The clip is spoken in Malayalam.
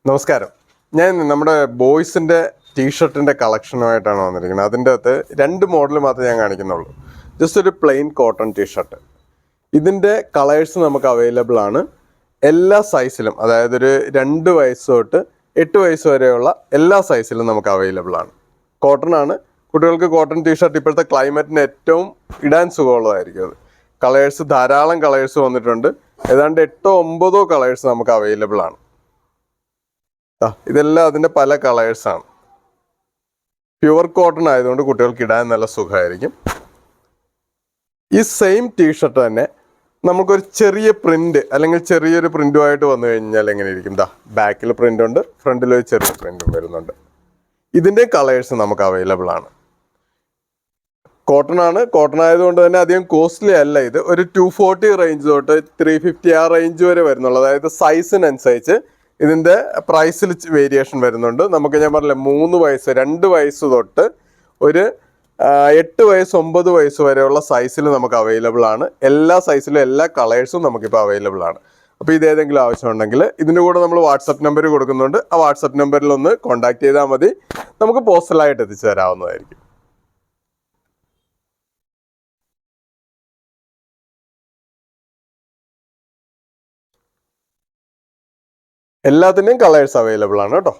നമസ്കാരം. ഞാൻ നമ്മുടെ ബോയ്സിൻ്റെ ടീഷർട്ടിൻ്റെ കളക്ഷനുമായിട്ടാണ് വന്നിരിക്കുന്നത്. അതിൻ്റെ അകത്ത് 2 മോഡൽ മാത്രമേ ഞാൻ കാണിക്കുന്നുള്ളൂ. ജസ്റ്റ് ഒരു പ്ലെയിൻ കോട്ടൺ ടീഷർട്ട്. ഇതിൻ്റെ കളേഴ്സ് നമുക്ക് അവൈലബിൾ ആണ് എല്ലാ സൈസിലും. അതായത് ഒരു 2 വയസ്സ് തൊട്ട് 8 വയസ്സ് വരെയുള്ള എല്ലാ സൈസിലും നമുക്ക് അവൈലബിൾ ആണ്. കോട്ടൺ ആണ്. കുട്ടികൾക്ക് കോട്ടൺ ടീഷർട്ട് ഇപ്പോഴത്തെ ക്ലൈമറ്റിന് ഏറ്റവും ഇടാൻ സുഖമുള്ളതായിരിക്കും അത്. കളേഴ്സ് ധാരാളം കളേഴ്സ് വന്നിട്ടുണ്ട്. ഏതാണ്ട് 8-9 കളേഴ്സ് നമുക്ക് അവൈലബിൾ ആണ്. ഇതെല്ലാം അതിൻ്റെ പല കളേഴ്സാണ്. പ്യുവർ കോട്ടൺ ആയതുകൊണ്ട് കുട്ടികൾക്ക് ഇടാൻ നല്ല സുഖമായിരിക്കും. ഈ സെയിം ടീഷർട്ട് തന്നെ നമുക്കൊരു ചെറിയ പ്രിന്റ് അല്ലെങ്കിൽ ചെറിയൊരു പ്രിന്റുമായിട്ട് വന്നു കഴിഞ്ഞാൽ എങ്ങനെ ഇരിക്കും? ബാക്കിൽ പ്രിന്റ് ഉണ്ട്, ഫ്രണ്ടിൽ ഒരു ചെറിയ പ്രിന്റും വരുന്നുണ്ട്. ഇതിൻ്റെ കളേഴ്സ് നമുക്ക് അവൈലബിൾ ആണ്. കോട്ടൺ ആണ്. കോട്ടൺ ആയതുകൊണ്ട് തന്നെ അധികം കോസ്റ്റ്ലി അല്ല. ഇത് ഒരു 240 റേഞ്ച് തൊട്ട് 350 ആ റേഞ്ച് വരെ വരുന്നുള്ളൂ. അതായത് സൈസിനനുസരിച്ച് ഇതിൻ്റെ പ്രൈസിൽ വേരിയേഷൻ വരുന്നുണ്ട്. നമുക്ക് ഞാൻ പറഞ്ഞില്ല 3 വയസ്സ് 2 വയസ്സ് തൊട്ട് ഒരു 8 വയസ്സ് 9 വയസ്സ് വരെയുള്ള സൈസിൽ നമുക്ക് അവൈലബിൾ ആണ്. എല്ലാ സൈസിലും എല്ലാ കളേഴ്സും നമുക്കിപ്പോൾ അവൈലബിൾ ആണ്. അപ്പോൾ ഇതേതെങ്കിലും ആവശ്യമുണ്ടെങ്കിൽ ഇതിൻ്റെ കൂടെ നമ്മൾ വാട്സപ്പ് നമ്പർ കൊടുക്കുന്നുണ്ട്. ആ വാട്സപ്പ് നമ്പറിൽ ഒന്ന് കോൺടാക്ട് ചെയ്താൽ മതി. നമുക്ക് പോസ്റ്റലായിട്ട് എത്തിച്ചു തരാവുന്നതായിരിക്കും. എല്ലാത്തിൻ്റെയും കളേഴ്സ് അവൈലബിൾ ആണ് കേട്ടോ.